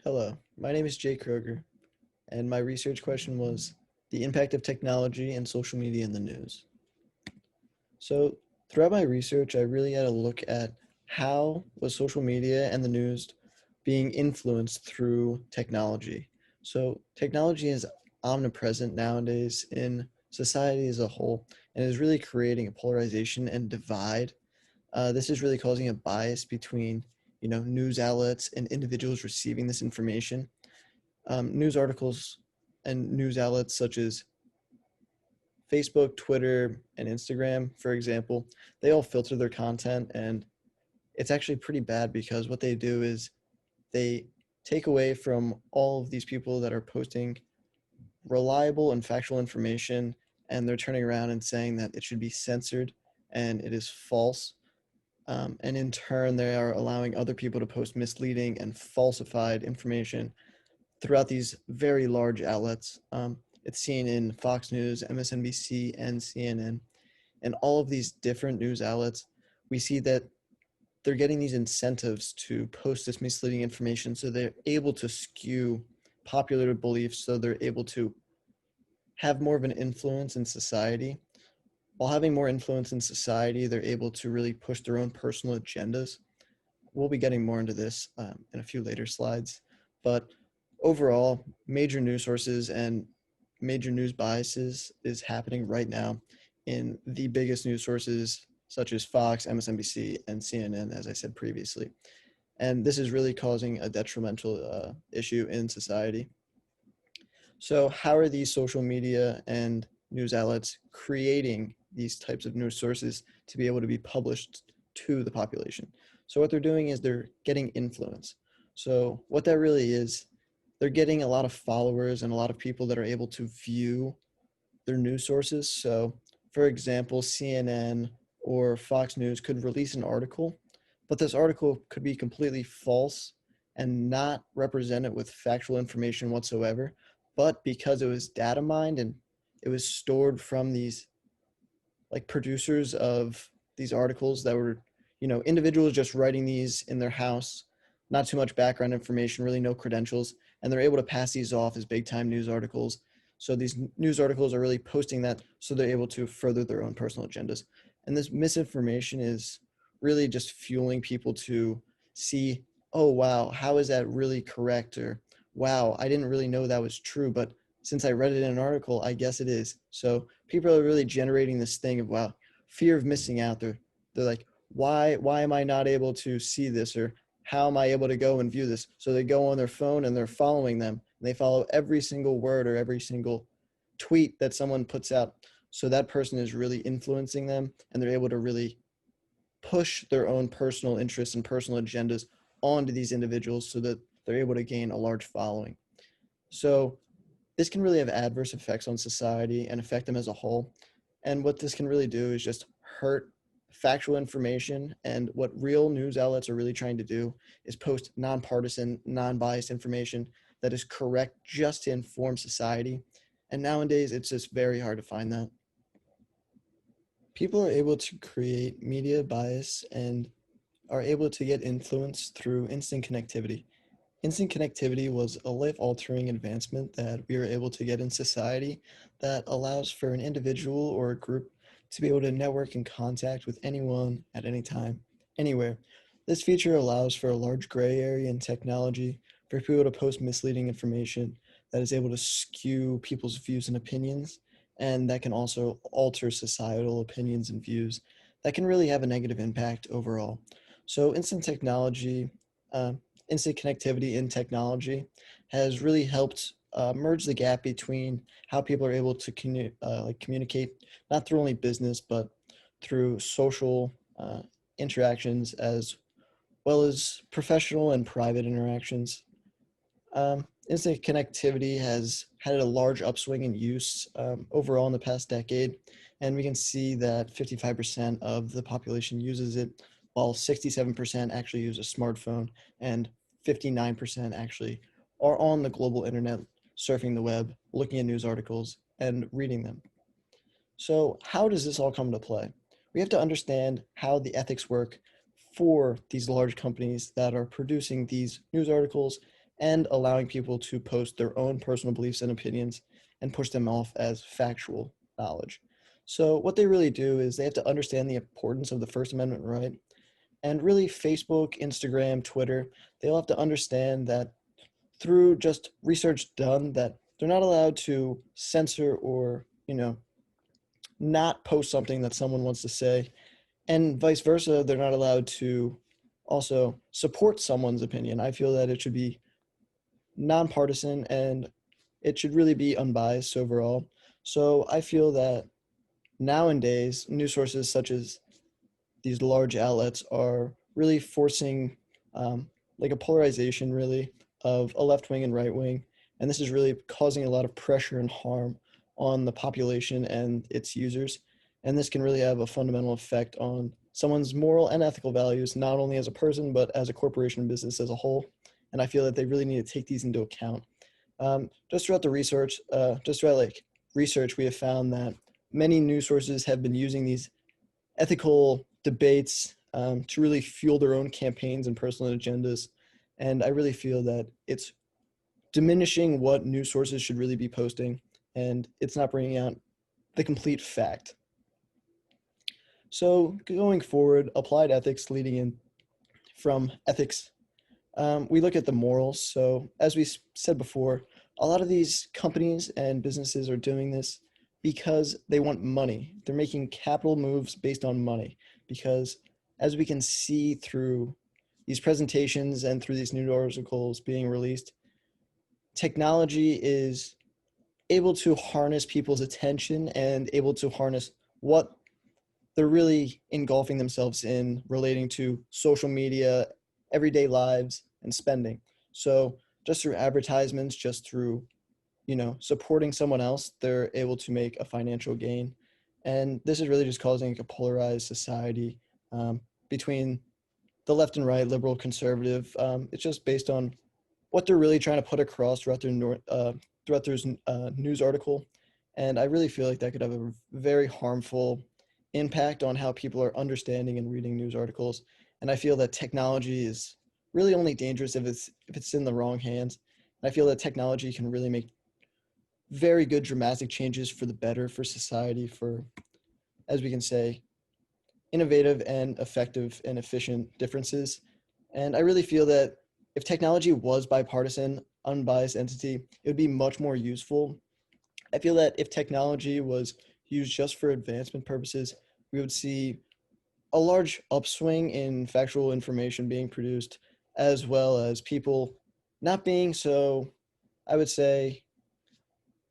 Hello, my name is Jay Kroger, and my research question was the impact of technology and social media in the news. So, throughout my research, I really had to look at how was social media and the news being influenced through technology. So, technology is omnipresent nowadays in society as a whole and is really creating a polarization and divide. This is really causing a bias between news outlets and individuals receiving this information. News articles and news outlets such as Facebook, Twitter, and Instagram, for example, they all filter their content, and it's actually pretty bad because what they do is they take away from all of these people that are posting reliable and factual information, and they're turning around and saying that it should be censored and it is false. And in turn, they are allowing other people to post misleading and falsified information throughout these very large outlets. It's seen in Fox News, MSNBC, and CNN, and all of these different news outlets. We see that they're getting these incentives to post this misleading information, so they're able to skew popular beliefs, so they're able to have more of an influence in society. While having more influence in society, they're able to really push their own personal agendas. We'll be getting more into this in a few later slides, but overall, major news sources and major news biases is happening right now in the biggest news sources such as Fox, MSNBC, and CNN, as I said previously. And this is really causing a detrimental issue in society. So, how are these social media and news outlets creating these types of news sources to be able to be published to the population? So, what they're doing is they're getting influence. So, what that really is, they're getting a lot of followers and a lot of people that are able to view their news sources. So, for example, CNN or Fox News could release an article, but this article could be completely false and not represented with factual information whatsoever. But because it was data mined and it was stored from these like producers of these articles that were, individuals just writing these in their house, not too much background information, really no credentials, and they're able to pass these off as big time news articles. So these news articles are really posting that so they're able to further their own personal agendas. And this misinformation is really just fueling people to see, oh, wow, how is that really correct? Or, wow, I didn't really know that was true, but since I read it in an article, I guess it is. So people are really generating this thing of wow, fear of missing out. They're like, why am I not able to see this, or how am I able to go and view this? So they go on their phone and they're following them. And they follow every single word or every single tweet that someone puts out. So that person is really influencing them, and they're able to really push their own personal interests and personal agendas onto these individuals so that they're able to gain a large following. So this can really have adverse effects on society and affect them as a whole. And what this can really do is just hurt factual information. And what real news outlets are really trying to do is post nonpartisan, non biased information that is correct just to inform society. And nowadays, it's just very hard to find that. People are able to create media bias and are able to get influence through instant connectivity. Instant connectivity was a life-altering advancement that we were able to get in society that allows for an individual or a group to be able to network and contact with anyone at any time, anywhere. This feature allows for a large gray area in technology for people to post misleading information that is able to skew people's views and opinions, and that can also alter societal opinions and views that can really have a negative impact overall. So uh, instant connectivity in technology has really helped merge the gap between how people are able to communicate, not through only business, but through social interactions as well as professional and private interactions. Instant connectivity has had a large upswing in use overall in the past decade, and we can see that 55% of the population uses it, while 67% actually use a smartphone, and 59% actually are on the global internet, surfing the web, looking at news articles, and reading them. So, how does this all come into play? We have to understand how the ethics work for these large companies that are producing these news articles and allowing people to post their own personal beliefs and opinions and push them off as factual knowledge. So what they really do is they have to understand the importance of the First Amendment right. And really, Facebook, Instagram, Twitter, they'll have to understand that through just research done, that they're not allowed to censor or, not post something that someone wants to say. And vice versa, they're not allowed to also support someone's opinion. I feel that it should be nonpartisan and it should really be unbiased overall. So I feel that nowadays, news sources such as these large outlets are really forcing like a polarization really of a left wing and right wing. And this is really causing a lot of pressure and harm on the population and its users. And this can really have a fundamental effect on someone's moral and ethical values, not only as a person, but as a corporation and business as a whole. And I feel that they really need to take these into account. Just throughout the research, research, we have found that many news sources have been using these ethical debates to really fuel their own campaigns and personal agendas. And I really feel that it's diminishing what news sources should really be posting, and it's not bringing out the complete fact. So going forward, applied ethics leading in from ethics, we look at the morals. So as we said before, a lot of these companies and businesses are doing this because they want money. They're making capital moves based on money because as we can see through these presentations and through these news articles being released, technology is able to harness people's attention and able to harness what they're really engulfing themselves in relating to social media, everyday lives, and spending. So just through advertisements, just through, supporting someone else, they're able to make a financial gain. And this is really just causing a polarized society between the left and right, liberal, conservative. It's just based on what they're really trying to put across throughout their news article. And I really feel like that could have a very harmful impact on how people are understanding and reading news articles. And I feel that technology is really only dangerous if it's in the wrong hands. And I feel that technology can really make very good dramatic changes for the better for society, for, as we can say, innovative and effective and efficient differences. And I really feel that if technology was bipartisan, unbiased entity, it would be much more useful. I feel that if technology was used just for advancement purposes, we would see a large upswing in factual information being produced, as well as people not being so, I would say,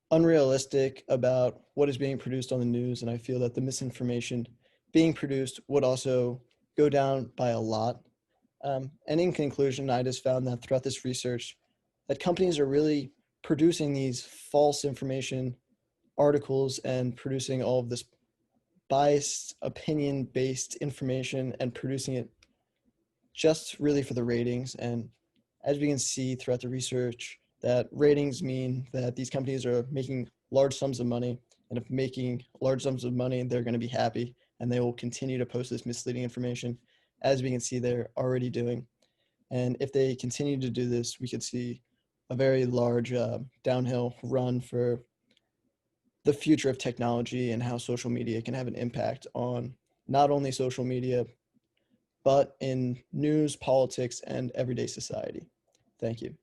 unrealistic about what is being produced on the news. And I feel that the misinformation being produced would also go down by a lot. And in conclusion, I just found that throughout this research, that companies are really producing these false information articles and producing all of this biased, opinion-based information and producing it just really for the ratings. And as we can see throughout the research, that ratings mean that these companies are making large sums of money. And if making large sums of money, they're going to be happy and they will continue to post this misleading information, as we can see they're already doing. And if they continue to do this, we could see a very large downhill run for the future of technology and how social media can have an impact on not only social media, but in news, politics, and everyday society. Thank you.